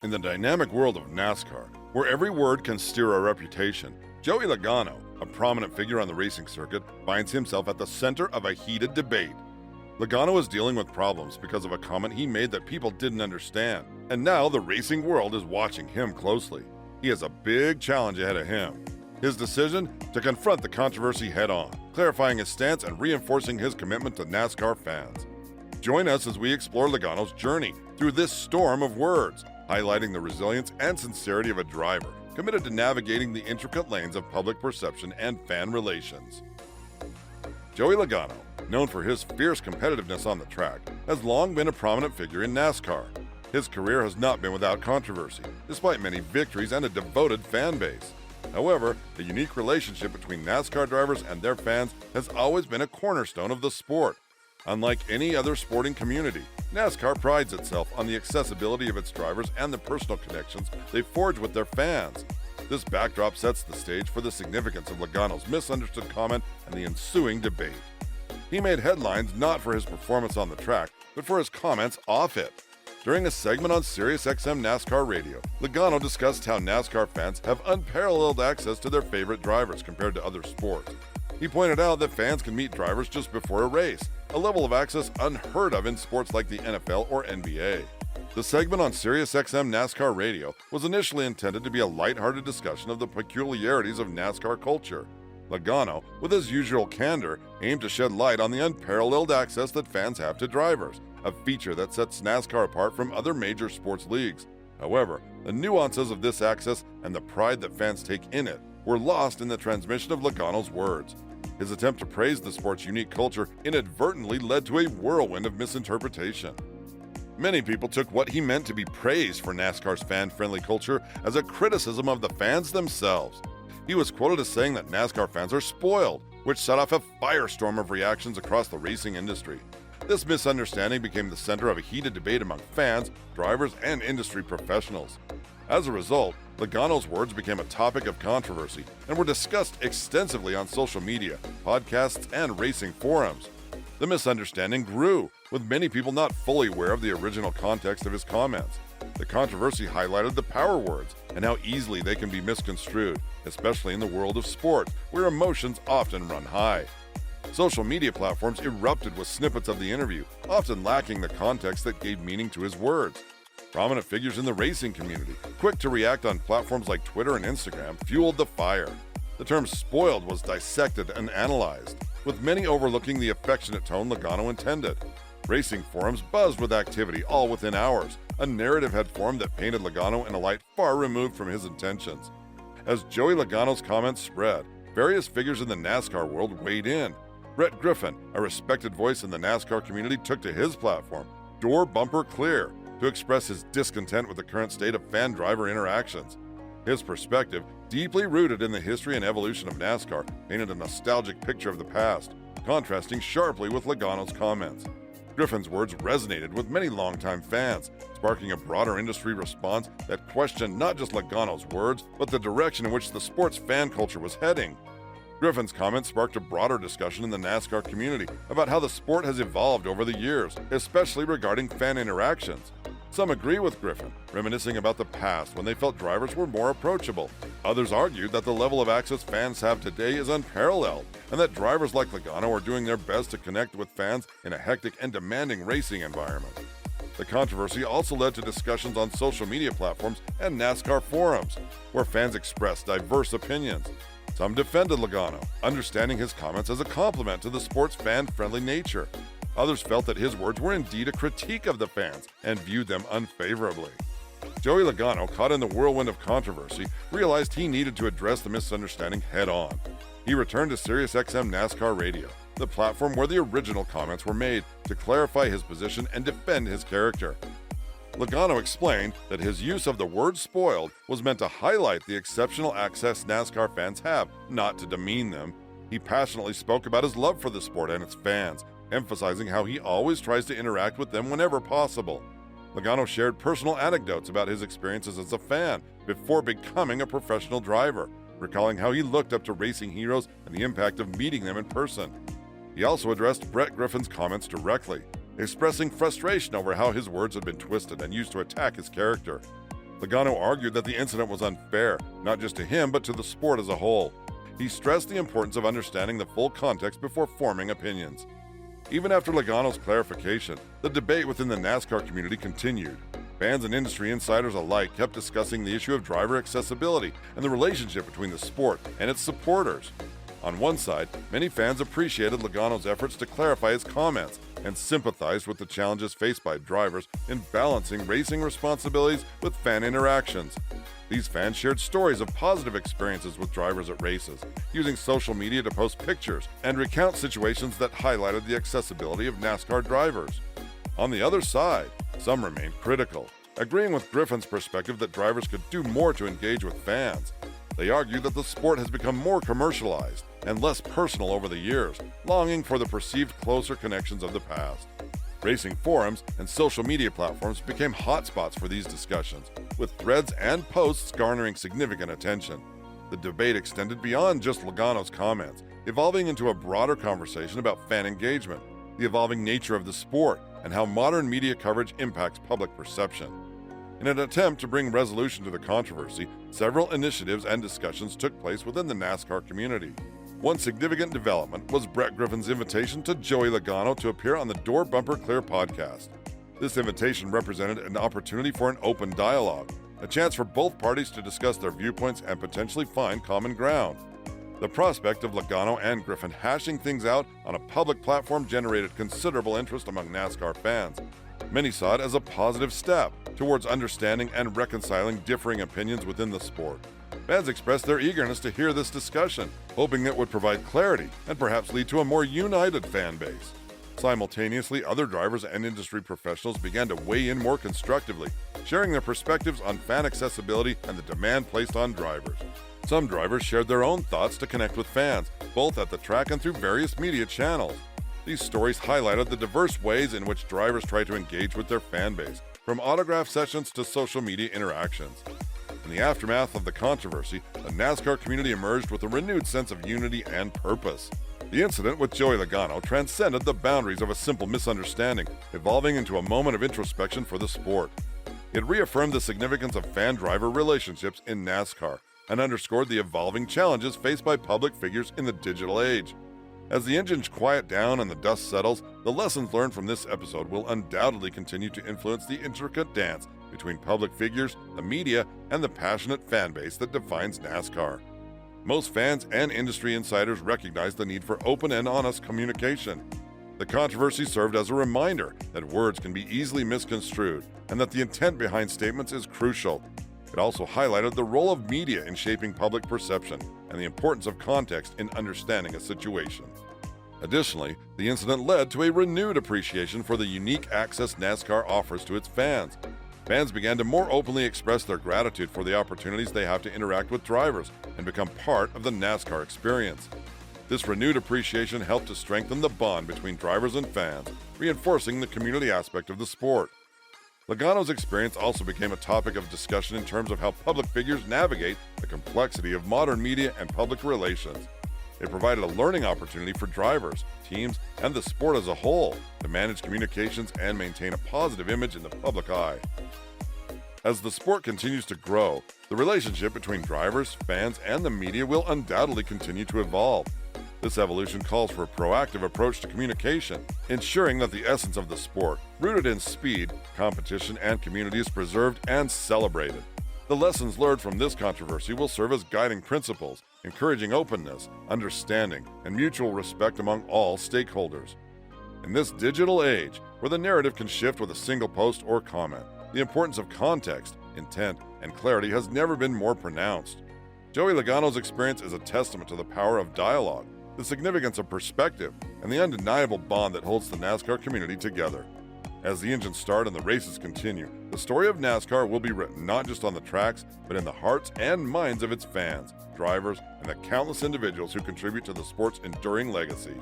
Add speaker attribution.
Speaker 1: In the dynamic world of NASCAR, where every word can steer a reputation, Joey Logano, a prominent figure on the racing circuit, finds himself at the center of a heated debate. Logano is dealing with problems because of a comment he made that people didn't understand, and now the racing world is watching him closely. He has a big challenge ahead of him. His decision? To confront the controversy head-on, clarifying his stance and reinforcing his commitment to NASCAR fans. Join us as we explore Logano's journey through this storm of words, highlighting the resilience and sincerity of a driver committed to navigating the intricate lanes of public perception and fan relations. Joey Logano, known for his fierce competitiveness on the track, has long been a prominent figure in NASCAR. His career has not been without controversy, despite many victories and a devoted fan base. However, the unique relationship between NASCAR drivers and their fans has always been a cornerstone of the sport. Unlike any other sporting community, NASCAR prides itself on the accessibility of its drivers and the personal connections they forge with their fans. This backdrop sets the stage for the significance of Logano's misunderstood comment and the ensuing debate. He made headlines not for his performance on the track, but for his comments off it. During a segment on SiriusXM NASCAR Radio, Logano discussed how NASCAR fans have unparalleled access to their favorite drivers compared to other sports. He pointed out that fans can meet drivers just before a race, a level of access unheard of in sports like the NFL or NBA. The segment on SiriusXM NASCAR Radio was initially intended to be a lighthearted discussion of the peculiarities of NASCAR culture. Logano, with his usual candor, aimed to shed light on the unparalleled access that fans have to drivers, a feature that sets NASCAR apart from other major sports leagues. However, the nuances of this access and the pride that fans take in it were lost in the transmission of Logano's words. His attempt to praise the sport's unique culture inadvertently led to a whirlwind of misinterpretation. Many people took what he meant to be praise for NASCAR's fan-friendly culture as a criticism of the fans themselves. He was quoted as saying that NASCAR fans are spoiled, which set off a firestorm of reactions across the racing industry. This misunderstanding became the center of a heated debate among fans, drivers, and industry professionals. As a result, Logano's words became a topic of controversy and were discussed extensively on social media, podcasts, and racing forums. The misunderstanding grew, with many people not fully aware of the original context of his comments. The controversy highlighted the power words and how easily they can be misconstrued, especially in the world of sport, where emotions often run high. Social media platforms erupted with snippets of the interview, often lacking the context that gave meaning to his words. Prominent figures in the racing community, quick to react on platforms like Twitter and Instagram, fueled the fire. The term spoiled was dissected and analyzed, with many overlooking the affectionate tone Logano intended. Racing forums buzzed with activity all within hours. A narrative had formed that painted Logano in a light far removed from his intentions. As Joey Logano's comments spread, various figures in the NASCAR world weighed in. Brett Griffin, a respected voice in the NASCAR community, took to his platform, door bumper clear, to express his discontent with the current state of fan-driver interactions. His perspective, deeply rooted in the history and evolution of NASCAR, painted a nostalgic picture of the past, contrasting sharply with Logano's comments. Griffin's words resonated with many longtime fans, sparking a broader industry response that questioned not just Logano's words, but the direction in which the sport's fan culture was heading. Griffin's comments sparked a broader discussion in the NASCAR community about how the sport has evolved over the years, especially regarding fan interactions. Some agree with Griffin, reminiscing about the past when they felt drivers were more approachable. Others argued that the level of access fans have today is unparalleled, and that drivers like Logano are doing their best to connect with fans in a hectic and demanding racing environment. The controversy also led to discussions on social media platforms and NASCAR forums, where fans expressed diverse opinions. Some defended Logano, understanding his comments as a compliment to the sport's fan-friendly nature. Others felt that his words were indeed a critique of the fans and viewed them unfavorably. Joey Logano, caught in the whirlwind of controversy, realized he needed to address the misunderstanding head-on. He returned to SiriusXM NASCAR Radio, the platform where the original comments were made, to clarify his position and defend his character. Logano explained that his use of the word spoiled was meant to highlight the exceptional access NASCAR fans have, not to demean them. He passionately spoke about his love for the sport and its fans, emphasizing how he always tries to interact with them whenever possible. Logano shared personal anecdotes about his experiences as a fan before becoming a professional driver, recalling how he looked up to racing heroes and the impact of meeting them in person. He also addressed Brett Griffin's comments directly, expressing frustration over how his words had been twisted and used to attack his character. Logano argued that the incident was unfair, not just to him but to the sport as a whole. He stressed the importance of understanding the full context before forming opinions. Even after Logano's clarification, the debate within the NASCAR community continued. Fans and industry insiders alike kept discussing the issue of driver accessibility and the relationship between the sport and its supporters. On one side, many fans appreciated Logano's efforts to clarify his comments and sympathized with the challenges faced by drivers in balancing racing responsibilities with fan interactions. These fans shared stories of positive experiences with drivers at races, using social media to post pictures and recount situations that highlighted the accessibility of NASCAR drivers. On the other side, some remained critical, agreeing with Griffin's perspective that drivers could do more to engage with fans. They argued that the sport has become more commercialized and less personal over the years, longing for the perceived closer connections of the past. Racing forums and social media platforms became hotspots for these discussions, with threads and posts garnering significant attention. The debate extended beyond just Logano's comments, evolving into a broader conversation about fan engagement, the evolving nature of the sport, and how modern media coverage impacts public perception. In an attempt to bring resolution to the controversy, several initiatives and discussions took place within the NASCAR community. One significant development was Brett Griffin's invitation to Joey Logano to appear on the Door Bumper Clear podcast. This invitation represented an opportunity for an open dialogue, a chance for both parties to discuss their viewpoints and potentially find common ground. The prospect of Logano and Griffin hashing things out on a public platform generated considerable interest among NASCAR fans. Many saw it as a positive step towards understanding and reconciling differing opinions within the sport. Fans expressed their eagerness to hear this discussion, hoping it would provide clarity and perhaps lead to a more united fan base. Simultaneously, other drivers and industry professionals began to weigh in more constructively, sharing their perspectives on fan accessibility and the demand placed on drivers. Some drivers shared their own thoughts to connect with fans, both at the track and through various media channels. These stories highlighted the diverse ways in which drivers try to engage with their fan base, from autograph sessions to social media interactions. In the aftermath of the controversy, the NASCAR community emerged with a renewed sense of unity and purpose. The incident with Joey Logano transcended the boundaries of a simple misunderstanding, evolving into a moment of introspection for the sport. It reaffirmed the significance of fan-driver relationships in NASCAR and underscored the evolving challenges faced by public figures in the digital age. As the engines quiet down and the dust settles, the lessons learned from this episode will undoubtedly continue to influence the intricate dance between public figures, the media, and the passionate fan base that defines NASCAR. Most fans and industry insiders recognize the need for open and honest communication. The controversy served as a reminder that words can be easily misconstrued and that the intent behind statements is crucial. It also highlighted the role of media in shaping public perception and the importance of context in understanding a situation. Additionally, the incident led to a renewed appreciation for the unique access NASCAR offers to its fans. Fans began to more openly express their gratitude for the opportunities they have to interact with drivers and become part of the NASCAR experience. This renewed appreciation helped to strengthen the bond between drivers and fans, reinforcing the community aspect of the sport. Logano's experience also became a topic of discussion in terms of how public figures navigate the complexity of modern media and public relations. It provided a learning opportunity for drivers, teams, and the sport as a whole to manage communications and maintain a positive image in the public eye. As the sport continues to grow, the relationship between drivers, fans, and the media will undoubtedly continue to evolve. This evolution calls for a proactive approach to communication, ensuring that the essence of the sport, rooted in speed, competition, and community, is preserved and celebrated. The lessons learned from this controversy will serve as guiding principles, encouraging openness, understanding, and mutual respect among all stakeholders. In this digital age, where the narrative can shift with a single post or comment, the importance of context, intent, and clarity has never been more pronounced. Joey Logano's experience is a testament to the power of dialogue, the significance of perspective, and the undeniable bond that holds the NASCAR community together. As the engines start and the races continue, the story of NASCAR will be written not just on the tracks, but in the hearts and minds of its fans, drivers, and the countless individuals who contribute to the sport's enduring legacy.